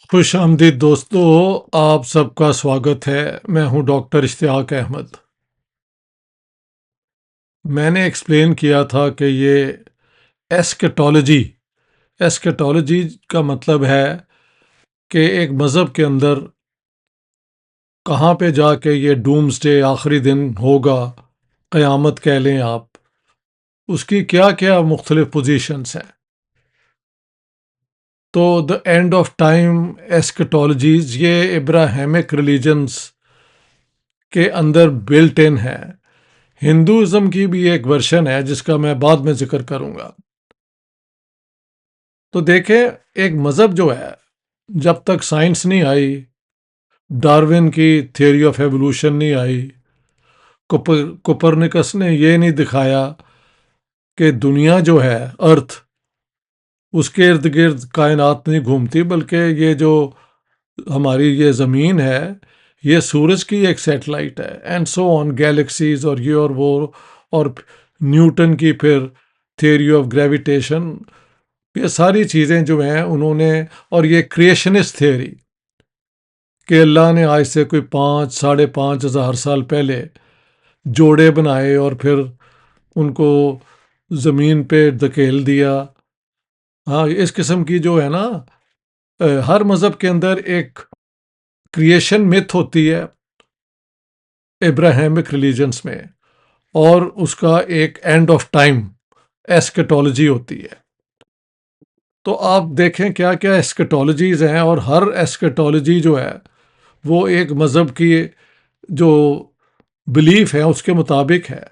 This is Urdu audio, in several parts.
خوش آمدید دوستو، آپ سب کا سواگت ہے۔ میں ہوں ڈاکٹر اشتیاق احمد۔ میں نے ایکسپلین کیا تھا کہ یہ ایسکیٹالوجی ایسکیٹالوجی کا مطلب ہے کہ ایک مذہب کے اندر کہاں پہ جا کے یہ ڈومز ڈے آخری دن ہوگا، قیامت کہہ لیں آپ، اس کی کیا کیا مختلف پوزیشنز ہیں۔ تو دا اینڈ آف ٹائم ایسکیٹالوجیز یہ ابراہیمک ریلیجنز کے اندر بلٹ ان ہے۔ ہندوازم کی بھی ایک ورشن ہے جس کا میں بعد میں ذکر کروں گا۔ تو دیکھیں، ایک مذہب جو ہے، جب تک سائنس نہیں آئی، ڈارون کی تھیوری آف ایوولوشن نہیں آئی، کوپرنیکس نے یہ نہیں دکھایا کہ دنیا جو ہے ارتھ، اس کے ارد گرد کائنات نہیں گھومتی، بلکہ یہ جو ہماری یہ زمین ہے یہ سورج کی ایک سیٹلائٹ ہے، اینڈ سو آن گیلیکسیز اور یہ اور وہ، اور نیوٹن کی پھر تھیوری آف گریویٹیشن، یہ ساری چیزیں جو ہیں انہوں نے، اور یہ کریشنسٹ تھیوری کہ اللہ نے آج سے کوئی 5,500 سال پہلے جوڑے بنائے اور پھر ان کو زمین پہ دھکیل دیا۔ ہاں، اس قسم کی جو ہے نا، ہر مذہب کے اندر ایک کریشن میتھ ہوتی ہے ابراہیمک ریلیجنس میں، اور اس کا ایک اینڈ آف ٹائم ایسکیٹالوجی ہوتی ہے۔ تو آپ دیکھیں کیا کیا ایسکیٹالوجیز ہیں، اور ہر ایسکیٹالوجی جو ہے وہ ایک مذہب کی جو بلیف ہے اس کے مطابق ہے۔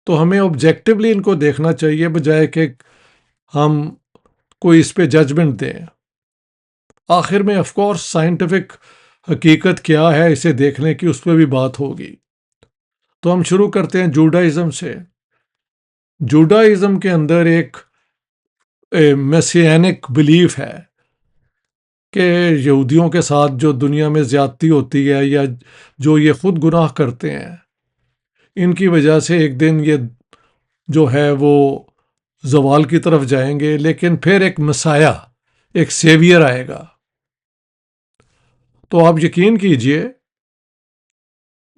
تو ہمیں آبجیکٹیولی ان کو دیکھنا چاہیے بجائے کہ ہم کوئی اس پہ ججمنٹ دیں۔ آخر میں آف کورس سائنٹیفک حقیقت کیا ہے اسے دیکھنے کی، اس پہ بھی بات ہوگی۔ تو ہم شروع کرتے ہیں جوڈائزم سے۔ جوڈائزم کے اندر ایک میسیانک بلیف ہے کہ یہودیوں کے ساتھ جو دنیا میں زیادتی ہوتی ہے، یا جو یہ خود گناہ کرتے ہیں، ان کی وجہ سے ایک دن یہ جو ہے وہ زوال کی طرف جائیں گے، لیکن پھر ایک مسایہ، ایک سیویئر آئے گا۔ تو آپ یقین کیجئے،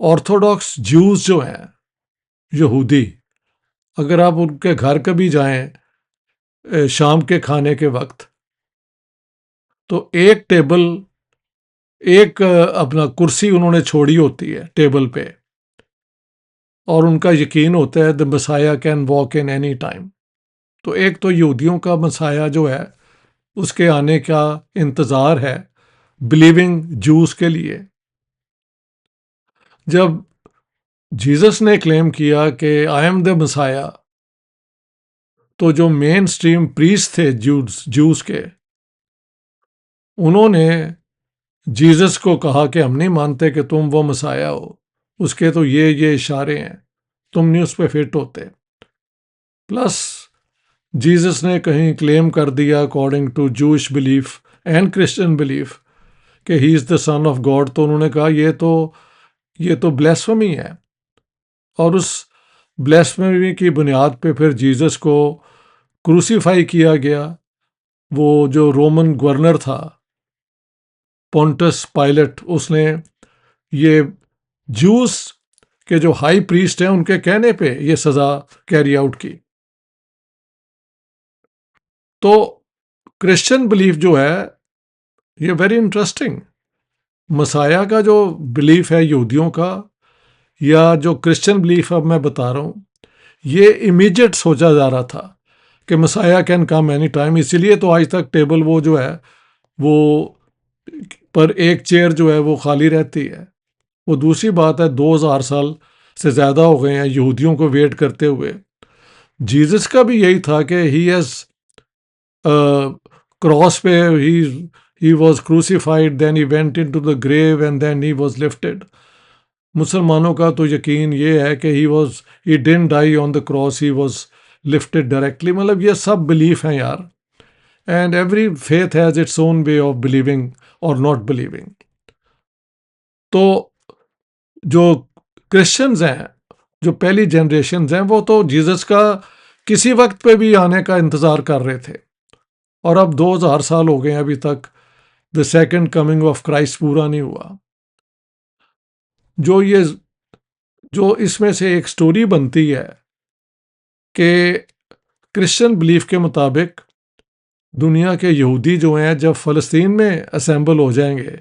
آرتھوڈاکس جیوز جو ہیں، یہودی، اگر آپ ان کے گھر کبھی جائیں شام کے کھانے کے وقت، تو ایک ٹیبل، ایک اپنا کرسی انہوں نے چھوڑی ہوتی ہے ٹیبل پہ، اور ان کا یقین ہوتا ہے the Messiah can walk in any time۔ تو ایک تو یہودیوں کا مسایہ جو ہے اس کے آنے کا انتظار ہے بلیونگ جوز کے لیے۔ جب جیزس نے کلیم کیا کہ آئی ایم دا مسایہ، تو جو مین سٹریم پریسٹ تھے جوز کے، انہوں نے جیزس کو کہا کہ ہم نہیں مانتے کہ تم وہ مسایہ ہو، اس کے تو یہ اشارے ہیں، تم نہیں اس پہ فٹ ہوتے۔ پلس جیزس نے کہیں کلیم کر دیا اکارڈنگ ٹو جوش بلیف اینڈ کرسچن بلیف کہ ہی از دا سن آف گاڈ، تو انہوں نے کہا یہ تو بلیسفمی ہے، اور اس بلیسفمی کی بنیاد پہ پھر جیزس کو کروسیفائی کیا گیا۔ وہ جو رومن گورنر تھا پونٹس پائلٹ، اس نے یہ جوس کے جو ہائی پریسٹ ہیں ان کے کہنے پہ یہ سزا کیری آؤٹ کی۔ تو کرسچن بلیف جو ہے یہ ویری انٹرسٹنگ، مسایہ کا جو بلیف ہے یہودیوں کا، یا جو کرسچن بلیف اب میں بتا رہا ہوں، یہ امیجیٹ سوچا جا رہا تھا کہ مسایہ کین کم اینی ٹائم، اسی لیے تو آج تک ٹیبل وہ جو ہے وہ پر ایک چیئر جو ہے وہ خالی رہتی ہے۔ وہ دوسری بات ہے 2000 سال سے زیادہ ہو گئے ہیں یہودیوں کو ویٹ کرتے ہوئے۔ جیزس کا بھی یہی تھا کہ ہی ہیز کراس پہ he was crucified, then he went into the grave and then he was lifted. مسلمانوں کا تو یقین یہ ہے کہ he didn't die on the cross, he was lifted directly. مطلب یہ سب بلیف ہیں یار، and every faith has its own way of believing اور ناٹ بلیونگ۔ تو جو کرسچنز ہیں، جو پہلی جنریشنز ہیں، وہ تو جیزس کا کسی وقت پہ بھی آنے کا انتظار کر رہے تھے، اور اب 2000 سال ہو گئے ہیں ابھی تک the second coming of Christ پورا نہیں ہوا. جو اس میں سے ایک سٹوری بنتی ہے کہ کرسچن بلیف کے مطابق دنیا کے یہودی جو ہیں جب فلسطین میں اسمبل ہو جائیں گے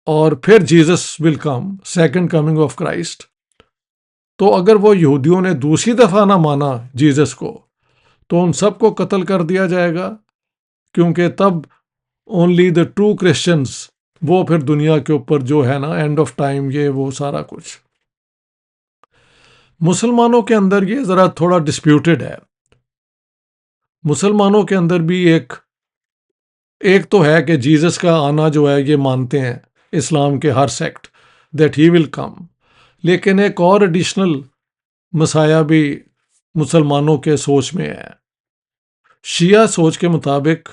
اور پھر Jesus will come, second coming of Christ, تو اگر وہ یہودیوں نے دوسری دفعہ نہ مانا جیزس کو تو ان سب کو قتل کر دیا جائے گا، کیونکہ تب اونلی دا ٹرو کرسچنس وہ پھر دنیا کے اوپر جو ہے نا اینڈ آف ٹائم یہ وہ سارا کچھ. مسلمانوں کے اندر یہ ذرا تھوڑا ڈسپیوٹڈ ہے. مسلمانوں کے اندر بھی ایک تو ہے کہ جیزس کا آنا جو ہے یہ مانتے ہیں اسلام کے ہر سیکٹ دیٹ ہی ول کم، لیکن ایک اور ایڈیشنل مسایہ بھی مسلمانوں کے سوچ میں ہے. شیعہ سوچ کے مطابق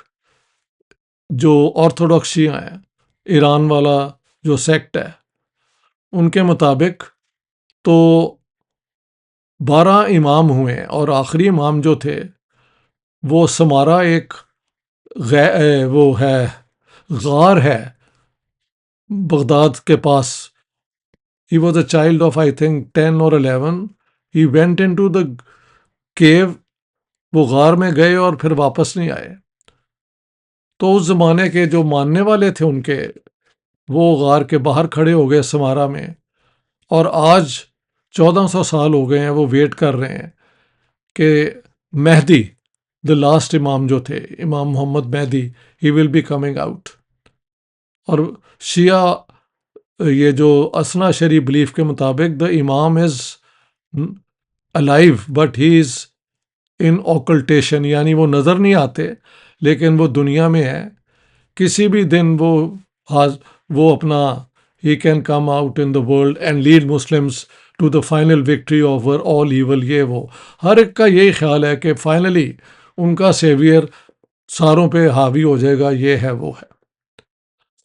جو آرتھوڈاکس شیعہ ہیں، ایران والا جو سیکٹ ہے، ان کے مطابق تو 12 امام ہوئے اور آخری امام جو تھے وہ سمارا ایک وہ ہے غار ہے بغداد کے پاس. He was a child of I think 10 or 11. He went into the cave. وہ غار میں گئے اور پھر واپس نہیں آئے. تو اس زمانے کے جو ماننے والے تھے ان کے، وہ غار کے باہر کھڑے ہو گئے سمارا میں، اور آج 1400 سال ہو گئے ہیں وہ ویٹ کر رہے ہیں کہ مہدی دا لاسٹ امام جو تھے، امام محمد مہدی، ہی ول بی کمنگ آؤٹ. اور شیعہ یہ جو اسنا شریف بلیف کے مطابق دا امام از alive بٹ ہی از ان اوکلٹیشن، یعنی وہ نظر نہیں آتے لیکن وہ دنیا میں ہے. کسی بھی دن وہ اپنا ہی can come out in the world and lead Muslims to the final victory over all evil. یہ وہ ہر ایک کا یہی خیال ہے کہ فائنلی ان کا سیویئر ساروں پہ حاوی ہو جائے گا، یہ ہے وہ ہے.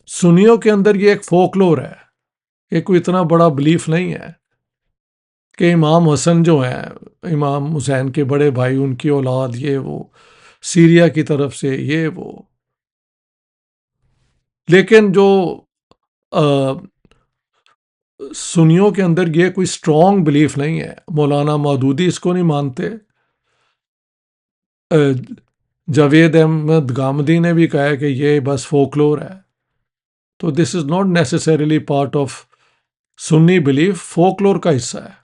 سنیوں کے اندر یہ ایک فولکلور ہے، یہ کوئی اتنا بڑا بلیف نہیں ہے کہ امام حسن جو ہیں، امام حسین کے بڑے بھائی، ان کی اولاد یہ وہ سیریا کی طرف سے یہ وہ. لیکن جو سنیوں کے اندر یہ کوئی اسٹرانگ بلیف نہیں ہے. مولانا مودودی اس کو نہیں مانتے. جاوید احمد گامدی نے بھی کہا ہے کہ یہ بس فولکلور ہے. تو this is not necessarily part of Sunni belief, folklore کا حصہ ہے.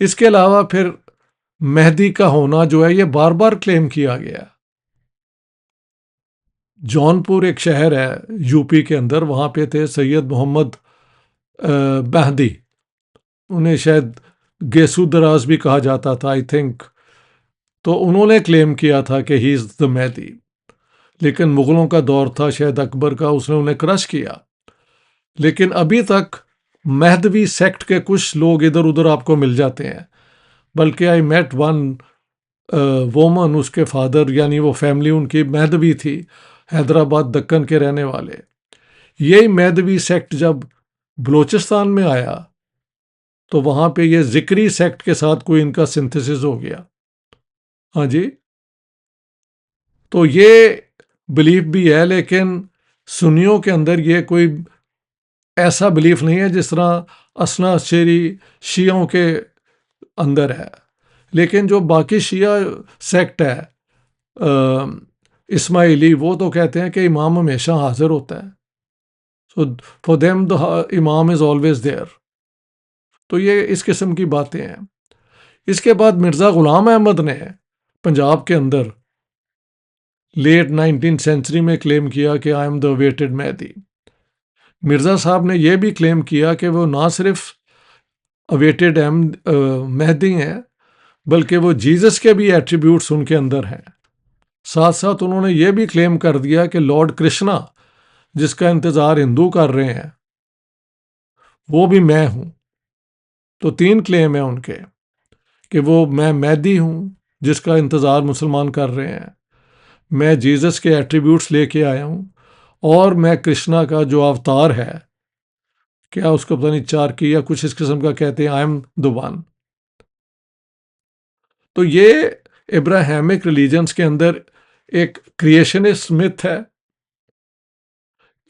اس کے علاوہ پھر مہدی کا ہونا جو ہے یہ بار بار کلیم کیا گیا. جونپور ایک شہر ہے یو پی کے اندر، وہاں پہ تھے سید محمد مہدی، انہیں شاید گیسو دراز بھی کہا جاتا تھا آئی تھنک. تو انہوں نے کلیم کیا تھا کہ ہی از دا مہدی، لیکن مغلوں کا دور تھا شاید اکبر کا، اس نے انہیں کرش کیا. لیکن ابھی تک مہدوی سیکٹ کے کچھ لوگ ادھر ادھر آپ کو مل جاتے ہیں. بلکہ آئی میٹ ون وومن، اس کے فادر یعنی وہ فیملی ان کی مہدوی تھی، حیدرآباد دکن کے رہنے والے. یہی مہدوی سیکٹ جب بلوچستان میں آیا تو وہاں پہ یہ ذکری سیکٹ کے ساتھ کوئی ان کا سنتھسس ہو گیا. ہاں جی، تو یہ بلیف بھی ہے، لیکن سنیوں کے اندر یہ کوئی ایسا بلیف نہیں ہے جس طرح اسنا شیعوں کے اندر ہے. لیکن جو باقی شیعہ سیکٹ ہے اسماعیلی، وہ تو کہتے ہیں کہ امام ہمیشہ حاضر ہوتا ہے. سو فار دیم دا امام از آلویز دیئر. تو یہ اس قسم کی باتیں ہیں. اس کے بعد مرزا غلام احمد نے پنجاب کے اندر لیٹ 19 سینچری میں کلیم کیا کہ آئی ایم دا ویٹڈ مہدی. مرزا صاحب نے یہ بھی کلیم کیا کہ وہ نہ صرف اویٹڈ مہدی ہیں بلکہ وہ جیزس کے بھی ایٹریبیوٹس ان کے اندر ہیں. ساتھ ساتھ انہوں نے یہ بھی کلیم کر دیا کہ لارڈ کرشنا جس کا انتظار ہندو کر رہے ہیں وہ بھی میں ہوں. تو 3 کلیم ہیں ان کے کہ وہ میں مہدی ہوں جس کا انتظار مسلمان کر رہے ہیں، میں جیزس کے ایٹریبیوٹس لے کے آیا ہوں، اور میں کرشنا کا جو اوتار ہے، کیا اس کو پتہ نہیں 4 کی یا کچھ اس قسم کا کہتے ہیں، آئی ایم دا ون. تو یہ ابراہیمک ریلیجنس کے اندر ایک کریشنسٹ متھ ہے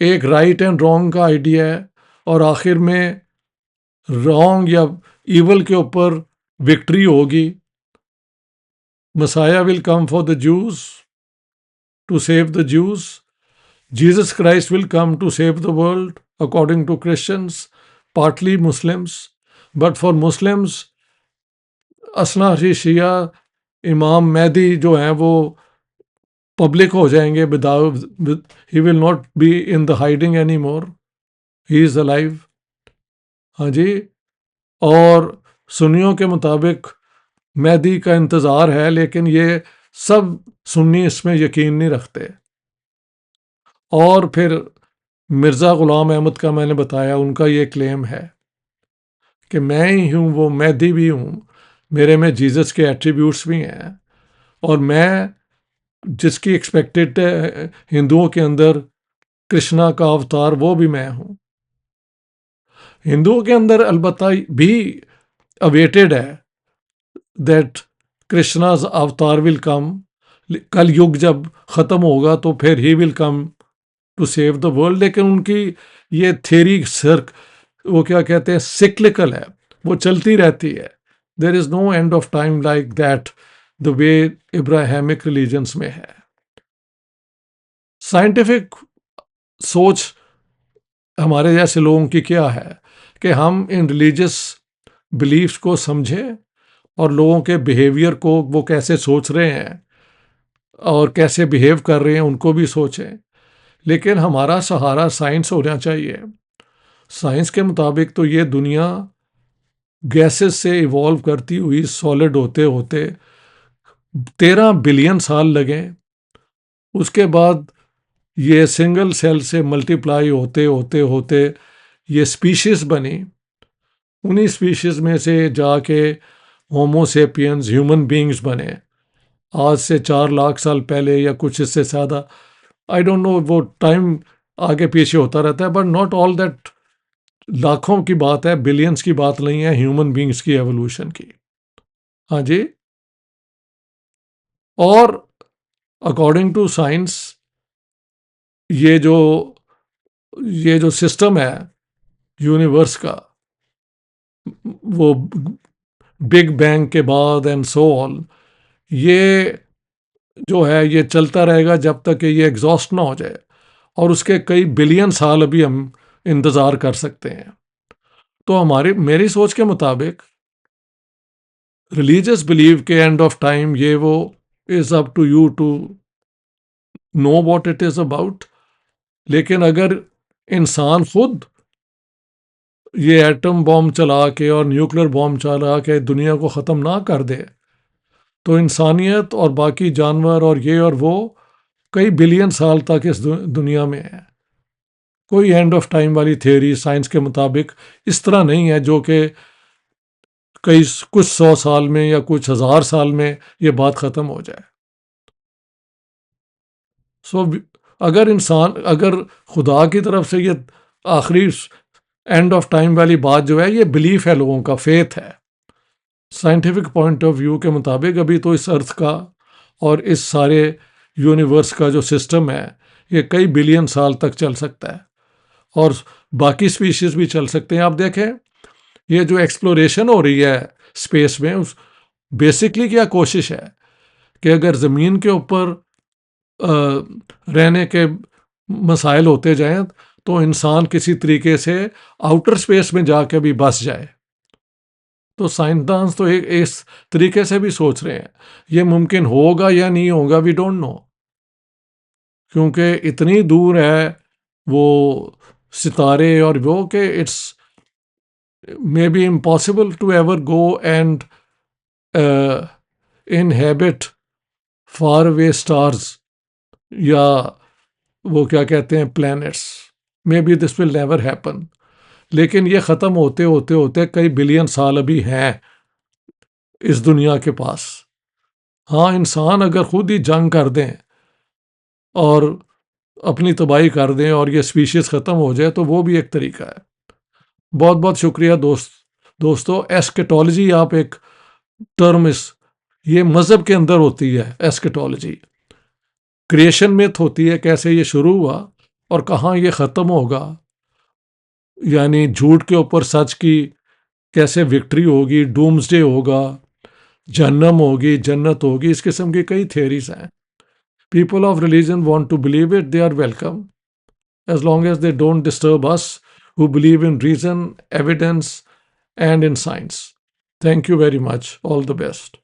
ایک رائٹ اینڈ رانگ کا آئیڈیا ہے، اور آخر میں رانگ یا ایول کے اوپر وکٹری ہوگی. Messiah will come for the Jews to save the Jews. Jesus Christ will come to save the world, according to Christians, partly Muslims. But for Muslims, اسنا شیعہ امام مہدی جو ہیں وہ پبلک ہو جائیں گے. He will not be in the hiding anymore. He is alive. ہاں جی. اور سنیوں کے مطابق مہدی کا انتظار ہے، لیکن یہ سب سنی اس میں یقین نہیں رکھتے. اور پھر مرزا غلام احمد کا میں نے بتایا، ان کا یہ کلیم ہے کہ میں ہی ہوں وہ مہدی بھی ہوں، میرے میں جیزس کے ایٹریبیوٹس بھی ہیں، اور میں جس کی ایکسپیکٹڈ ہندوؤں کے اندر کرشنا کا اوتار، وہ بھی میں ہوں. ہندوؤں کے اندر البتہ بھی اویٹڈ ہے دیٹ کرشناز اوتار ول کم. کل یگ جب ختم ہوگا تو پھر he will come to save the world. لیکن ان کی یہ تھیری وہ کیا کہتے ہیں، سکلکل ہے، وہ چلتی رہتی ہے. There is no end of time like that the way Abrahamic religions میں ہے. سائنٹیفک سوچ ہمارے جیسے لوگوں کی کیا ہے کہ ہم ان ریلیجس بلیفس کو سمجھیں، اور لوگوں کے بیہیویئر کو، وہ کیسے سوچ رہے ہیں اور کیسے بیہیو کر رہے ہیں، ان کو بھی سوچیں. لیکن ہمارا سہارا سائنس ہونا چاہیے. سائنس کے مطابق تو یہ دنیا گیسز سے ایوالو کرتی ہوئی سالڈ ہوتے ہوتے 13 بلین سال لگے. اس کے بعد یہ سنگل سیل سے ملٹیپلائی ہوتے ہوتے ہوتے یہ سپیشیز بنی. انہی سپیشیز میں سے جا کے ہومو سیپینز، ہیومن بینگز بنے. آج سے 4 لاکھ سال پہلے یا کچھ اس سے زیادہ، آئی ڈونٹ نو، وہ ٹائم آگے پیچھے ہوتا رہتا ہے. بٹ ناٹ آل دیٹ لاکھوں کی بات ہے، بلینز کی بات نہیں ہے ہیومن بینگز کی ایوولوشن کی. ہاں جی. اور اکارڈنگ ٹو سائنس یہ جو سسٹم ہے یونیورس کا، وہ بگ بینگ کے بعد اینڈ سو آل، یہ جو ہے یہ چلتا رہے گا جب تک کہ یہ ایگزاسٹ نہ ہو جائے. اور اس کے کئی بلین سال ابھی ہم انتظار کر سکتے ہیں. تو میری سوچ کے مطابق ریلیجس بلیو کے اینڈ آف ٹائم یہ وہ is up to you to know what it is about. لیکن اگر انسان خود یہ ایٹم بام چلا کے اور نیوکلیر بام چلا کے دنیا کو ختم نہ کر دے، تو انسانیت اور باقی جانور اور یہ اور وہ کئی بلین سال تک اس دنیا میں ہے. کوئی اینڈ آف ٹائم والی تھیوری سائنس کے مطابق اس طرح نہیں ہے جو کہ کچھ 100 سال میں یا کچھ 1000 سال میں یہ بات ختم ہو جائے. اگر خدا کی طرف سے یہ آخری اینڈ آف ٹائم والی بات جو ہے، یہ بلیف ہے لوگوں کا، فیتھ ہے. سائنٹیفک پوائنٹ آف ویو کے مطابق ابھی تو اس ارتھ کا اور اس سارے یونیورس کا جو سسٹم ہے یہ کئی بلین سال تک چل سکتا ہے، اور باقی سپیشیز بھی چل سکتے ہیں. آپ دیکھیں یہ جو ایکسپلوریشن ہو رہی ہے اسپیس میں، بیسکلی کیا کوشش ہے کہ اگر زمین کے اوپر رہنے کے مسائل ہوتے جائیں تو انسان کسی طریقے سے آؤٹر اسپیس میں جا کے بھی بس جائے. تو سائنسدان تو اس طریقے سے بھی سوچ رہے ہیں. یہ ممکن ہوگا یا نہیں ہوگا، وی ڈونٹ نو، کیونکہ اتنی دور ہے وہ ستارے اور وہ کہ it's may be impossible to ever go and inhabit far away stars, یا وہ کیا کہتے ہیں planets. Maybe this will never happen. لیکن یہ ختم ہوتے ہوتے ہوتے کئی بلین سال ابھی ہیں اس دنیا کے پاس. ہاں، انسان اگر خود ہی جنگ کر دیں اور اپنی تباہی کر دیں اور یہ سپیشیز ختم ہو جائے تو وہ بھی ایک طریقہ ہے. بہت بہت شکریہ دوستو. ایسکیٹالوجی آپ ایک ٹرم یہ مذہب کے اندر ہوتی ہے. ایسکیٹالوجی کریشن میتھ ہوتی ہے، کیسے یہ شروع ہوا، اور کہاں یہ ختم ہوگا، یعنی جھوٹ کے اوپر سچ کی کیسے وکٹری ہوگی، ڈومز ڈے ہوگا، جہنم ہوگی، جنت ہوگی، اس قسم کی کئی تھیوریز ہیں. People of religion want to believe it, they are welcome as long as they don't disturb us who believe in reason, evidence, and in science. Thank you very much. All the best.